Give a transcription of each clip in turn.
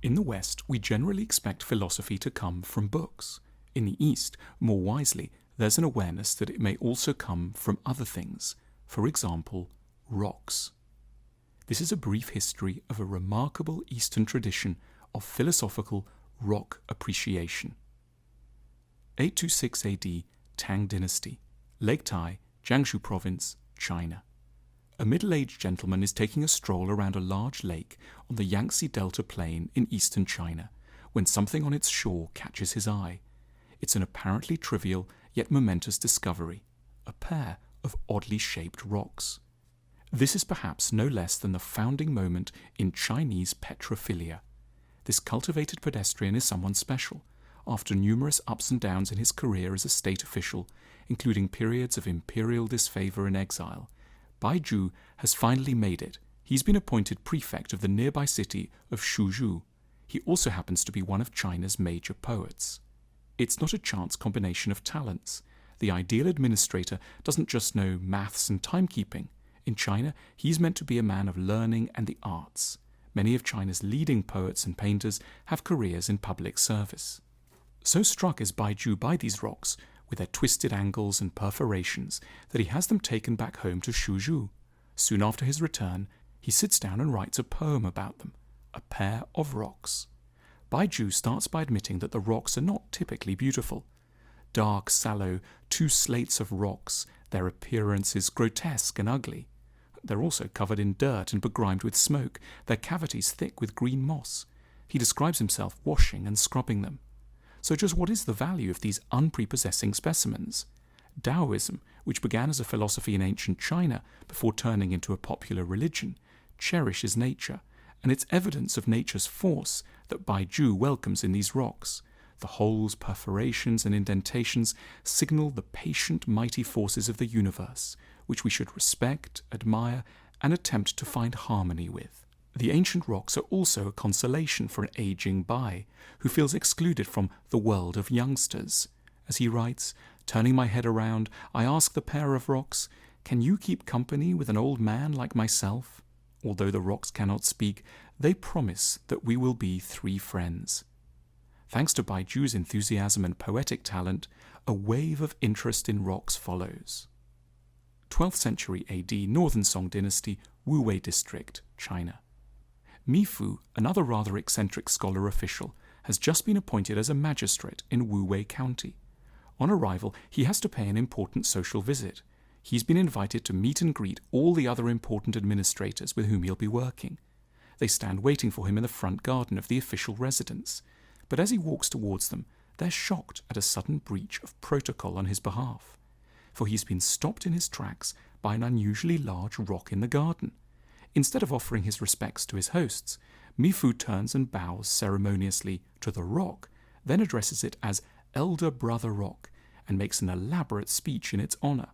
In the West, we generally expect philosophy to come from books. In the East, more wisely, there's an awareness that it may also come from other things, for example, rocks. This is a brief history of a remarkable Eastern tradition of philosophical rock appreciation. 826 AD, Tang Dynasty, Lake Tai, Jiangsu Province, China. A middle-aged gentleman is taking a stroll around a large lake on the Yangtze Delta plain in eastern China when something on its shore catches his eye. It's an apparently trivial yet momentous discovery, a pair of oddly shaped rocks. This is perhaps no less than the founding moment in Chinese petrophilia. This cultivated pedestrian is someone special, after numerous ups and downs in his career as a state official, including periods of imperial disfavor and exile. Bai Zhu has finally made it. He's been appointed prefect of the nearby city of Shuzhou. He also happens to be one of China's major poets. It's not a chance combination of talents. The ideal administrator doesn't just know maths and timekeeping. In China, he's meant to be a man of learning and the arts. Many of China's leading poets and painters have careers in public service. So struck is Bai Zhu by these rocks, with their twisted angles and perforations, that he has them taken back home to Shuzhou. Soon after his return, he sits down and writes a poem about them, A Pair of Rocks. Bai Zhu starts by admitting that the rocks are not typically beautiful. Dark, sallow, two slates of rocks, their appearance is grotesque and ugly. They're also covered in dirt and begrimed with smoke, their cavities thick with green moss. He describes himself washing and scrubbing them. So just what is the value of these unprepossessing specimens? Taoism, which began as a philosophy in ancient China before turning into a popular religion, cherishes nature, and it's evidence of nature's force that Bai Zhu welcomes in these rocks. The holes, perforations, and indentations signal the patient, mighty forces of the universe, which we should respect, admire, and attempt to find harmony with. The ancient rocks are also a consolation for an aging Bai, who feels excluded from the world of youngsters. As he writes, turning my head around, I ask the pair of rocks, can you keep company with an old man like myself? Although the rocks cannot speak, they promise that we will be three friends. Thanks to Bai Zhu's enthusiasm and poetic talent, a wave of interest in rocks follows. 12th century AD, Northern Song Dynasty, Wuwei District, China. Mi Fu, another rather eccentric scholar official, has just been appointed as a magistrate in Wuwei County. On arrival, he has to pay an important social visit. He's been invited to meet and greet all the other important administrators with whom he'll be working. They stand waiting for him in the front garden of the official residence. But as he walks towards them, they're shocked at a sudden breach of protocol on his behalf. For he's been stopped in his tracks by an unusually large rock in the garden. Instead of offering his respects to his hosts, Mi Fu turns and bows ceremoniously to the rock, then addresses it as Elder Brother Rock, and makes an elaborate speech in its honor.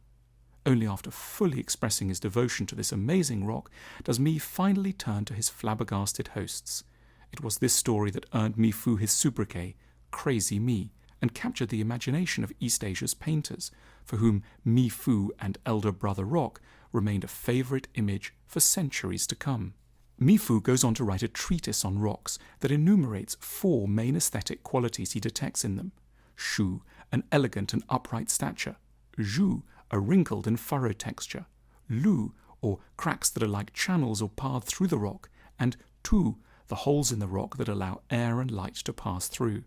Only after fully expressing his devotion to this amazing rock does Mi finally turn to his flabbergasted hosts. It was this story that earned Mi Fu his sobriquet, Crazy Mi, and captured the imagination of East Asia's painters, for whom Mi Fu and Elder Brother Rock remained a favorite image for centuries to come. Mi Fu goes on to write a treatise on rocks that enumerates 4 main aesthetic qualities he detects in them. Shu, an elegant and upright stature. Zhu, a wrinkled and furrowed texture. Lu, or cracks that are like channels or paths through the rock. And Tu, the holes in the rock that allow air and light to pass through.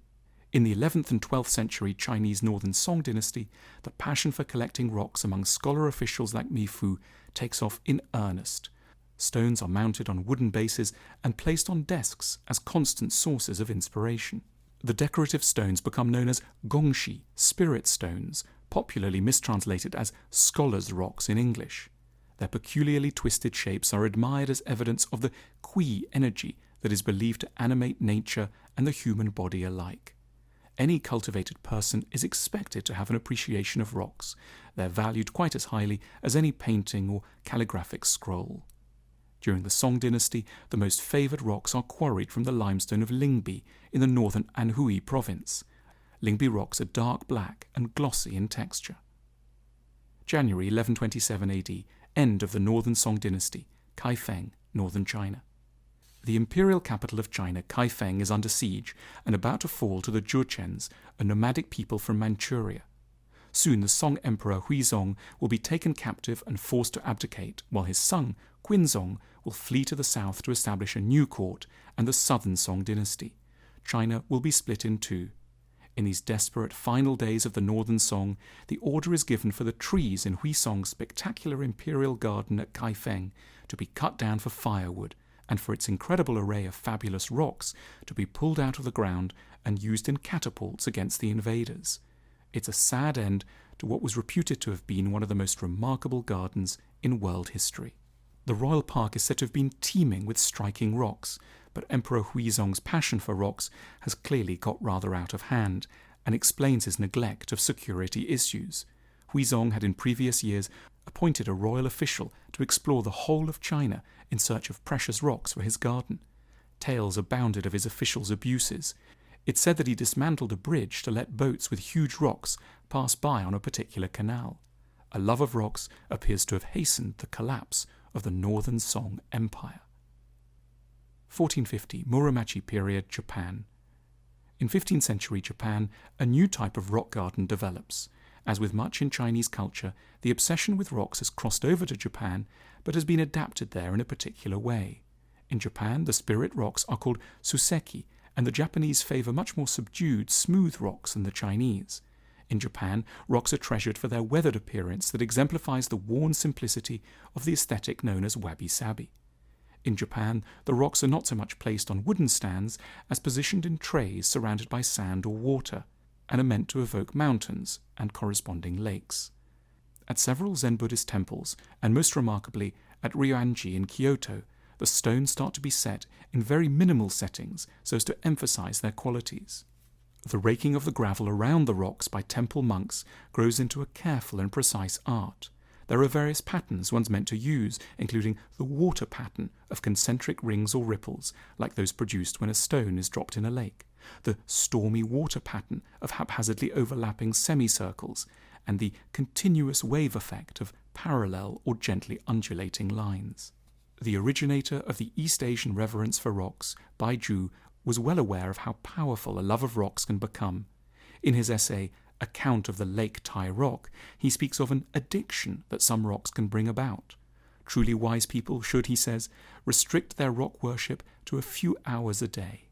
In the 11th and 12th century Chinese Northern Song Dynasty, the passion for collecting rocks among scholar officials like Mi Fu takes off in earnest. Stones are mounted on wooden bases and placed on desks as constant sources of inspiration. The decorative stones become known as gongxi, spirit stones, popularly mistranslated as scholars' rocks in English. Their peculiarly twisted shapes are admired as evidence of the qi energy that is believed to animate nature and the human body alike. Any cultivated person is expected to have an appreciation of rocks. They're valued quite as highly as any painting or calligraphic scroll. During the Song dynasty, the most favoured rocks are quarried from the limestone of Lingbi in the northern Anhui province. Lingbi rocks are dark black and glossy in texture. January 1127 AD, end of the Northern Song dynasty, Kaifeng, northern China. The imperial capital of China, Kaifeng, is under siege and about to fall to the Jurchens, a nomadic people from Manchuria. Soon the Song Emperor Huizong will be taken captive and forced to abdicate, while his son, Quinzong, will flee to the south to establish a new court and the southern Song dynasty. China will be split in two. In these desperate final days of the northern Song, the order is given for the trees in Huizong's spectacular imperial garden at Kaifeng to be cut down for firewood, and for its incredible array of fabulous rocks to be pulled out of the ground and used in catapults against the invaders. It's a sad end to what was reputed to have been one of the most remarkable gardens in world history. The royal park is said to have been teeming with striking rocks, but Emperor Huizong's passion for rocks has clearly got rather out of hand and explains his neglect of security issues. Huizong had in previous years appointed a royal official to explore the whole of China in search of precious rocks for his garden. Tales abounded of his official's abuses. It's said that he dismantled a bridge to let boats with huge rocks pass by on a particular canal. A love of rocks appears to have hastened the collapse of the Northern Song Empire. 1450, Muromachi period, Japan. In 15th century Japan, a new type of rock garden develops. As with much in Chinese culture, the obsession with rocks has crossed over to Japan, but has been adapted there in a particular way. In Japan, the spirit rocks are called suseki, and the Japanese favour much more subdued, smooth rocks than the Chinese. In Japan, rocks are treasured for their weathered appearance that exemplifies the worn simplicity of the aesthetic known as wabi-sabi. In Japan, the rocks are not so much placed on wooden stands as positioned in trays surrounded by sand or water, and are meant to evoke mountains and corresponding lakes. At several Zen Buddhist temples, and most remarkably at Ryoanji in Kyoto, the stones start to be set in very minimal settings so as to emphasize their qualities. The raking of the gravel around the rocks by temple monks grows into a careful and precise art. There are various patterns one's meant to use, including the water pattern of concentric rings or ripples, like those produced when a stone is dropped in a lake, the stormy water pattern of haphazardly overlapping semicircles, and the continuous wave effect of parallel or gently undulating lines. The originator of the East Asian reverence for rocks, Bai Ju, was well aware of how powerful a love of rocks can become. In his essay, Account of the Lake Tai Rock, he speaks of an addiction that some rocks can bring about. Truly wise people should, he says, restrict their rock worship to a few hours a day.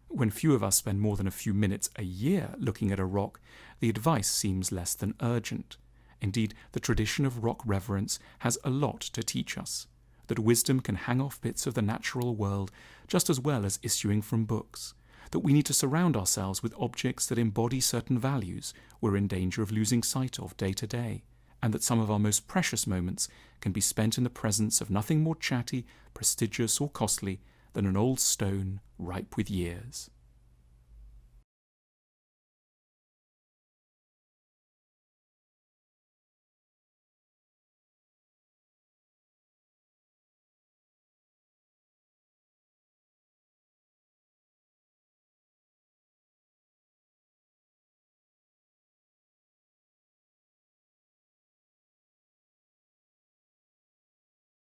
When few of us spend more than a few minutes a year looking at a rock, the advice seems less than urgent. Indeed, the tradition of rock reverence has a lot to teach us, that wisdom can hang off bits of the natural world just as well as issuing from books, that we need to surround ourselves with objects that embody certain values we're in danger of losing sight of day to day, and that some of our most precious moments can be spent in the presence of nothing more chatty, prestigious or costly than an old stone ripe with years.